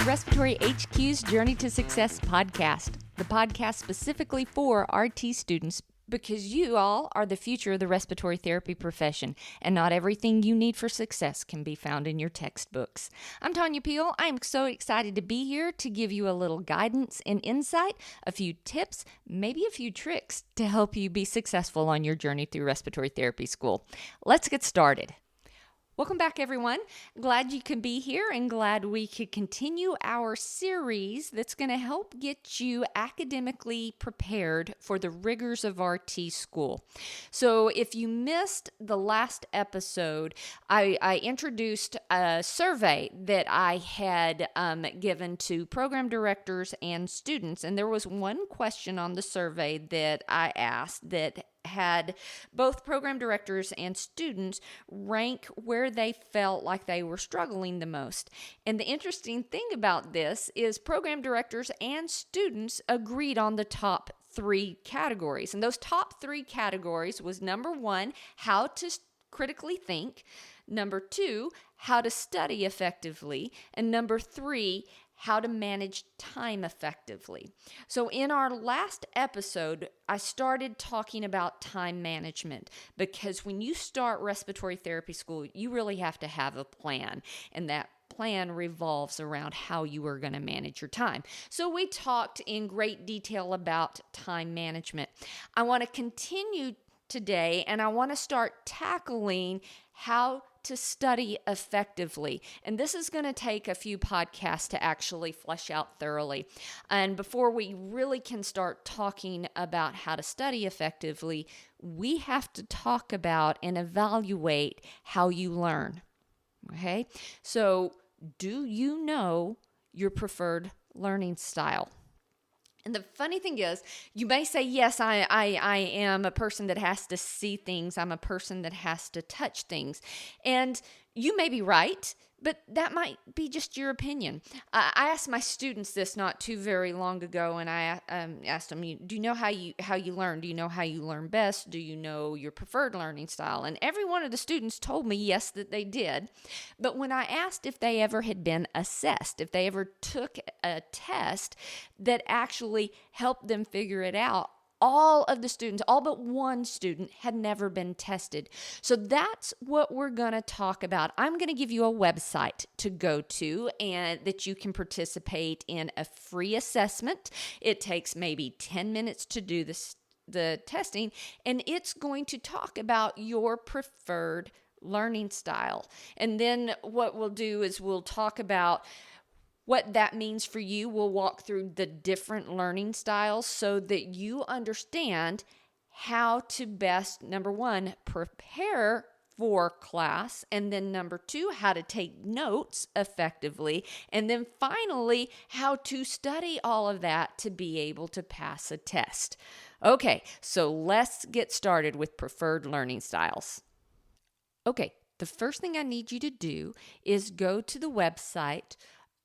Respiratory HQ's Journey to Success podcast, the podcast specifically for RT students because you all are the future of the respiratory therapy profession, and not everything you need for success can be found in your textbooks. I'm Tanya Peel. I am so excited to be here to give you a little guidance and insight, a few tips, maybe a few tricks to help you be successful on your journey through respiratory therapy school. Let's get started. Welcome back, everyone. Glad you could be here and glad we could continue our series that's going to help get you academically prepared for the rigors of RT school. So if you missed the last episode, I introduced a survey that I had given to program directors and students, and there was one question on the survey that I asked that had both program directors and students rank where they felt like they were struggling the most. And the interesting thing about this is program directors and students agreed on the top three categories. And those top three categories was number one, how to critically think, number two, how to study effectively, and number three, how to manage time effectively. So in our last episode, I started talking about time management because when you start respiratory therapy school, you really have to have a plan, and that plan revolves around how you are going to manage your time. So we talked in great detail about time management. I want to continue today, and I want to start tackling how to study effectively. And this is going to take a few podcasts to actually flesh out thoroughly. And before we really can start talking about how to study effectively, we have to talk about and evaluate how you learn. Okay? So, do you know your preferred learning style? And the funny thing is, you may say, yes, I am a person that has to see things. I'm a person that has to touch things. And you may be right, but that might be just your opinion. I asked my students this not too very long ago, and I asked them, do you know how you learn? Do you know how you learn best? Do you know your preferred learning style? And every one of the students told me yes, that they did. But when I asked if they ever had been assessed, if they ever took a test that actually helped them figure it out, all of the students, all but one student, had never been tested. So that's what we're going to talk about. I'm going to give you a website to go to and that you can participate in a free assessment. It takes maybe 10 minutes to do the testing, and it's going to talk about your preferred learning style. And then what we'll do is we'll talk about what that means for you. We'll walk through the different learning styles so that you understand how to best, number one, prepare for class, and then number two, how to take notes effectively, and then finally, how to study all of that to be able to pass a test. Okay, so let's get started with preferred learning styles. Okay, the first thing I need you to do is go to the website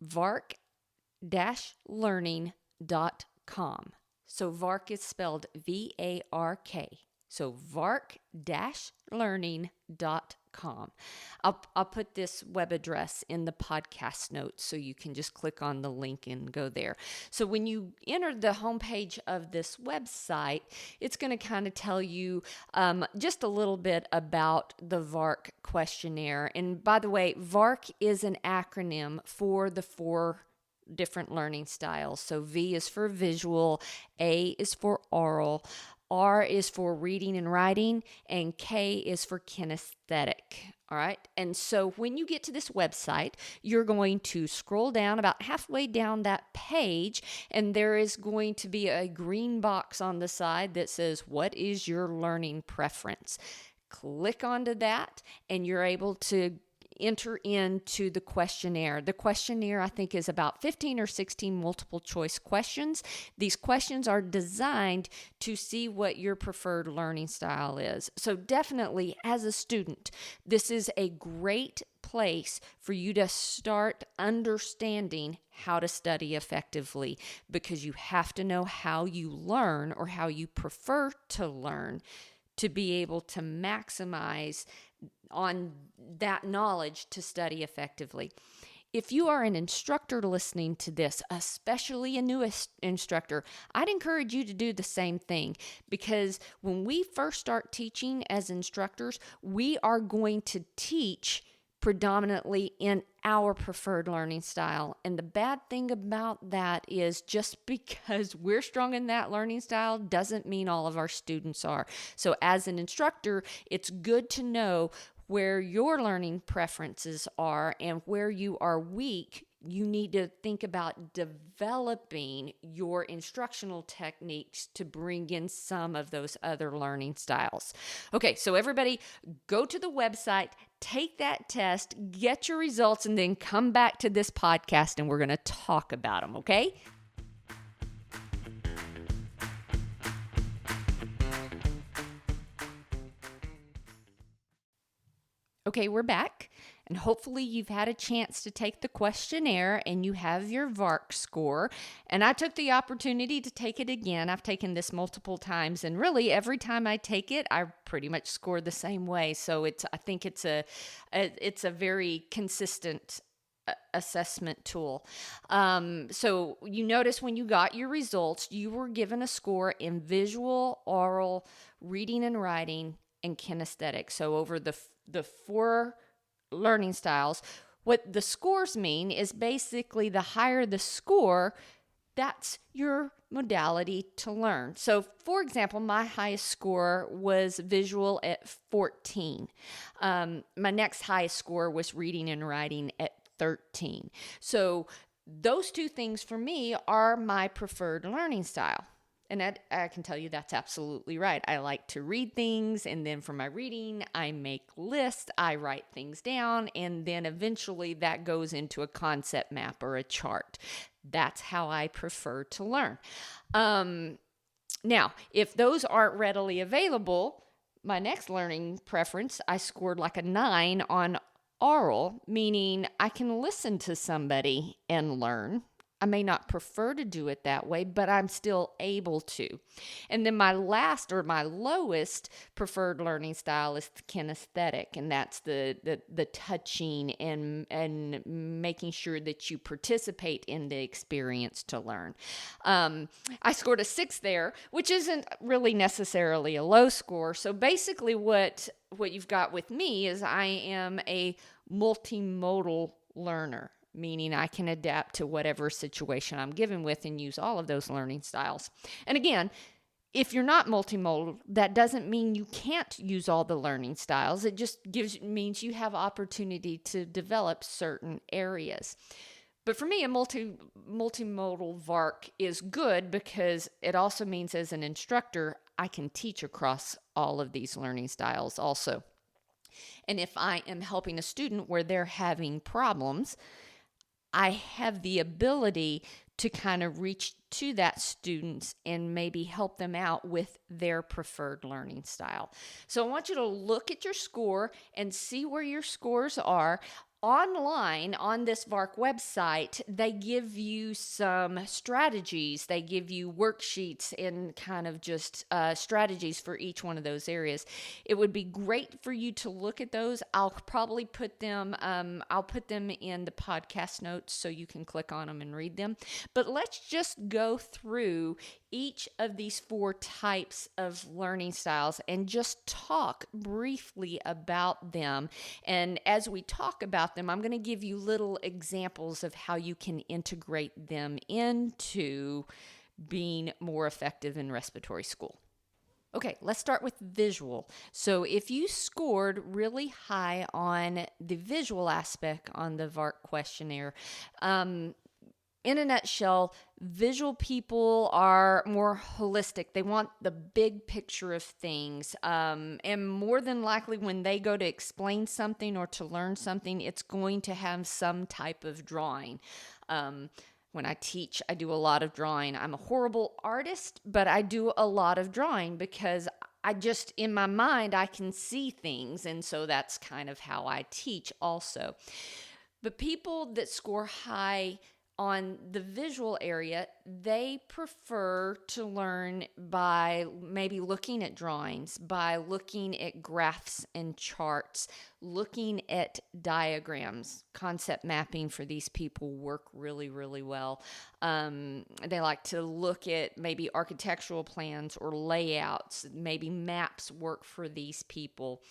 VARK-learning.com. So VARK is spelled V-A-R-K. So VARK-learning.com. I'll put this web address in the podcast notes so you can just click on the link and go there. So when you enter the homepage of this website, it's going to kind of tell you just a little bit about the VARK questionnaire. And by the way, VARK is an acronym for the four different learning styles. So V is for visual, A is for aural, R is for reading and writing, and K is for kinesthetic. All right. And so when you get to this website, you're going to scroll down about halfway down that page, and there is going to be a green box on the side that says, what is your learning preference? Click onto that, and you're able to enter into the questionnaire. The questionnaire, I think, is about 15 or 16 multiple choice questions. These questions are designed to see what your preferred learning style is. So definitely, as a student, this is a great place for you to start understanding how to study effectively, because you have to know how you learn or how you prefer to learn to be able to maximize on that knowledge to study effectively. If you are an instructor listening to this, especially a new instructor, I'd encourage you to do the same thing, because when we first start teaching as instructors, we are going to teach predominantly in our preferred learning style. And the bad thing about that is, just because we're strong in that learning style doesn't mean all of our students are. So as an instructor, it's good to know where your learning preferences are and where you are weak. You need to think about developing your instructional techniques to bring in some of those other learning styles. Okay, so everybody go to the website, take that test, get your results, and then come back to this podcast and we're going to talk about them, okay? Okay, we're back, and hopefully you've had a chance to take the questionnaire and you have your VARK score. And I took the opportunity to take it again. I've taken this multiple times, and really every time I take it, I pretty much score the same way. So I think it's a very consistent assessment tool. So you notice when you got your results, you were given a score in visual, oral, reading and writing, and kinesthetic. So over the 4 learning styles, what the scores mean is basically the higher the score, that's your modality to learn. So for example, my highest score was visual at 14. My next highest score was reading and writing at 13. So those 2 things for me are my preferred learning style. And I can tell you that's absolutely right. I like to read things, and then for my reading, I make lists, I write things down, and then eventually that goes into a concept map or a chart. That's how I prefer to learn. Now, if those aren't readily available, my next learning preference, I scored like a 9 on Aural, meaning I can listen to somebody and learn. I may not prefer to do it that way, but I'm still able to. And then my lowest preferred learning style is the kinesthetic, and that's the touching and making sure that you participate in the experience to learn. I scored a 6 there, which isn't really necessarily a low score. So basically what you've got with me is I am a multimodal learner, meaning I can adapt to whatever situation I'm given with and use all of those learning styles. And again, if you're not multimodal, that doesn't mean you can't use all the learning styles. It just means you have opportunity to develop certain areas. But for me, a multimodal VARK is good because it also means as an instructor, I can teach across all of these learning styles also. And if I am helping a student where they're having problems, I have the ability to kind of reach to that student and maybe help them out with their preferred learning style. So I want you to look at your score and see where your scores are. Online on this VARK website, they give you some strategies. They give you worksheets and kind of just strategies for each one of those areas. It would be great for you to look at those. I'll probably put them, I'll put them in the podcast notes so you can click on them and read them. But let's just go through each of these 4 types of learning styles and just talk briefly about them. And as we talk about them, I'm going to give you little examples of how you can integrate them into being more effective in respiratory school. Okay, let's start with visual. So if you scored really high on the visual aspect on the VARK questionnaire, in a nutshell, visual people are more holistic. They want the big picture of things. And more than likely, when they go to explain something or to learn something, it's going to have some type of drawing. When I teach, I do a lot of drawing. I'm a horrible artist, but I do a lot of drawing because I just, in my mind, I can see things. And so that's kind of how I teach also. But people that score high On the visual area, they prefer to learn by maybe looking at drawings, by looking at graphs and charts, looking at diagrams. Concept mapping for these people work really, really well. They like to look at maybe architectural plans or layouts. Maybe maps work for these people.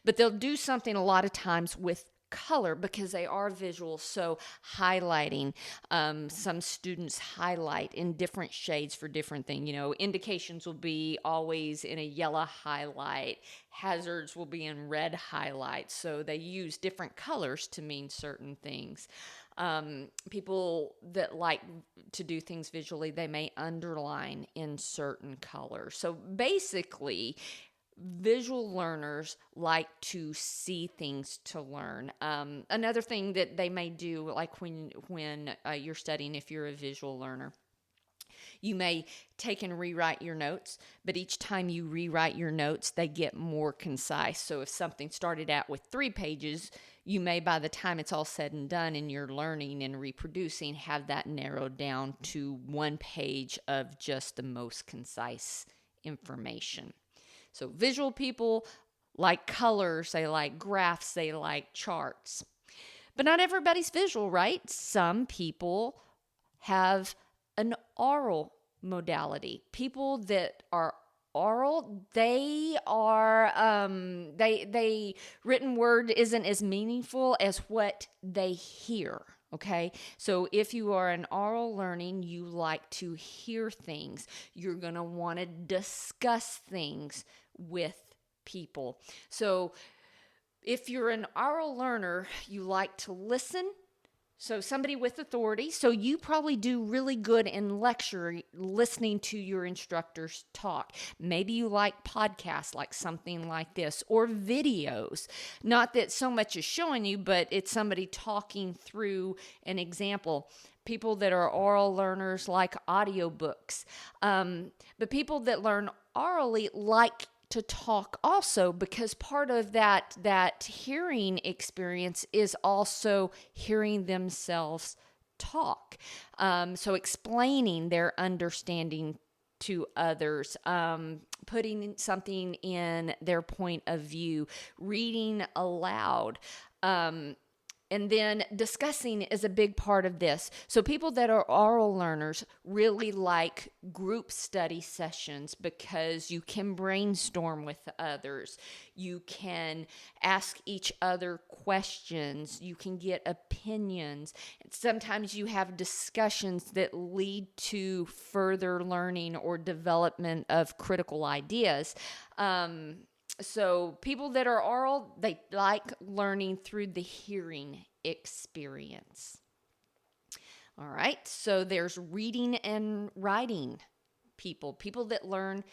But they'll do something a lot of times with color because they are visual. So highlighting, some students highlight in different shades for different things. Indications will be always in a yellow highlight. Hazards will be in red highlight. So they use different colors to mean certain things. People that like to do things visually, they may underline in certain colors. So basically, visual learners like to see things to learn. Another thing that they may do, like when you're studying, if you're a visual learner, you may take and rewrite your notes, but each time you rewrite your notes, they get more concise. So if something started out with 3 pages, you may, by the time it's all said and done and you're learning and reproducing, have that narrowed down to 1 page of just the most concise information. So visual people like colors, they like graphs, they like charts. But not everybody's visual, right? Some people have an aural modality. People that are aural, they are, they written word isn't as meaningful as what they hear. Okay, so if you are an aural learning, you like to hear things. You're going to want to discuss things with people. So if you're an aural learner, you like to listen. So somebody with authority. So you probably do really good in lecture, listening to your instructors talk. Maybe you like podcasts, like something like this, or videos. Not that so much is showing you, but it's somebody talking through an example. People that are aural learners like audiobooks. But people that learn orally like to talk also, because part of that hearing experience is also hearing themselves talk. So explaining their understanding to others, putting something in their point of view, reading aloud. And then discussing is a big part of this. So people that are aural learners really like group study sessions because you can brainstorm with others. You can ask each other questions. You can get opinions. Sometimes you have discussions that lead to further learning or development of critical ideas. So people that are aural, they like learning through the hearing experience. All right, so there's reading and writing people that learn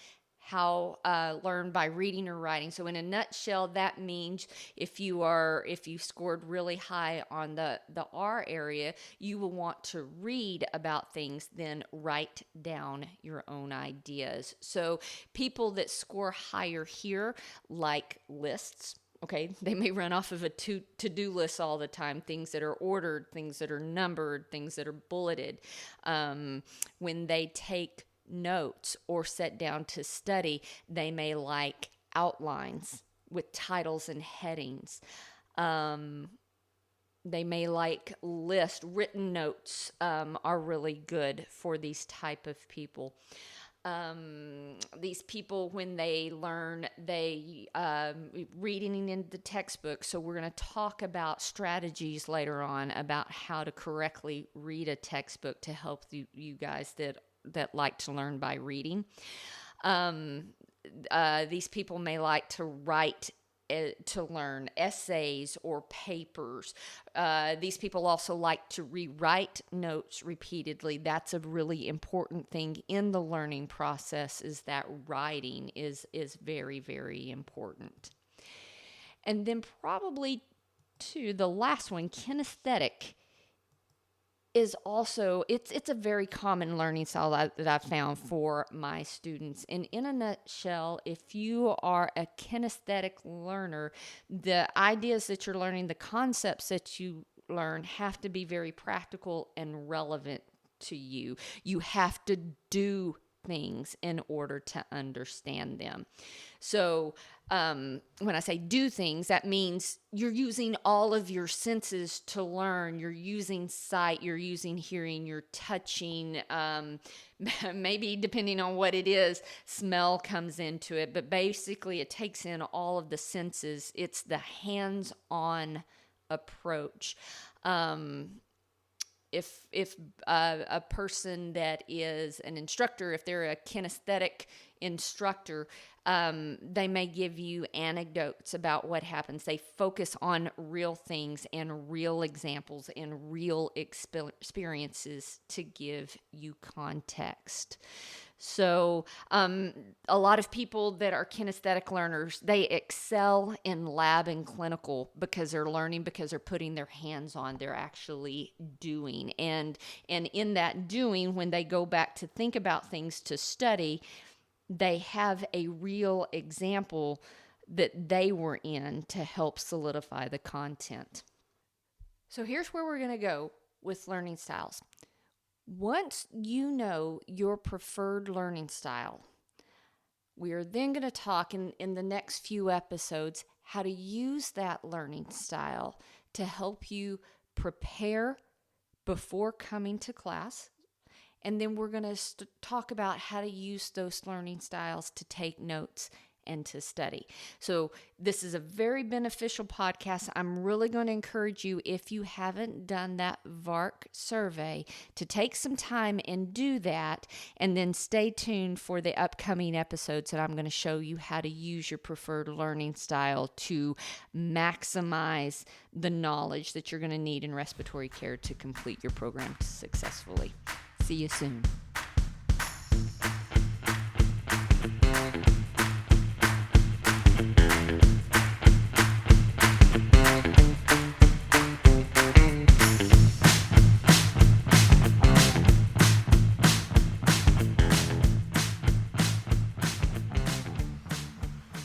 by reading or writing. So in a nutshell, that means if you scored really high on the R area, you will want to read about things, then write down your own ideas. So people that score higher here like lists. Okay, they may run off of a to-do list all the time, things that are ordered, things that are numbered, things that are bulleted. When they take notes or sit down to study, they may like outlines with titles and headings. They may like lists. Written notes are really good for these type of people. These people, when they learn, they reading in the textbook. So we're going to talk about strategies later on about how to correctly read a textbook to help you guys that like to learn by reading. These people may like to write to learn essays or papers. These people also like to rewrite notes repeatedly. That's a really important thing in the learning process, is that writing is very, very important. And then probably the last one, kinesthetic, is also, it's a very common learning style that I've found for my students. And in a nutshell, if you are a kinesthetic learner, the ideas that you're learning, the concepts that you learn have to be very practical and relevant to you. You have to do things in order to understand them. So when I say do things, that means you're using all of your senses to learn. You're using sight, you're using hearing, you're touching, maybe depending on what it is, smell comes into it. But basically it takes in all of the senses. It's the hands-on approach. If a person that is an instructor, if they're a kinesthetic instructor, they may give you anecdotes about what happens. They focus on real things and real examples and real experiences to give you context. So a lot of people that are kinesthetic learners, they excel in lab and clinical because they're learning, because they're putting their hands on, they're actually doing. And in that doing, when they go back to think about things to study, they have a real example that they were in to help solidify the content. So here's where we're going to go with learning styles. Once you know your preferred learning style, we are then going to talk in the next few episodes how to use that learning style to help you prepare before coming to class. And then we're going to talk about how to use those learning styles to take notes and to study. So this is a very beneficial podcast. I'm really going to encourage you, if you haven't done that VARK survey, to take some time and do that, and then stay tuned for the upcoming episodes that I'm going to show you how to use your preferred learning style to maximize the knowledge that you're going to need in respiratory care to complete your program successfully. See you soon.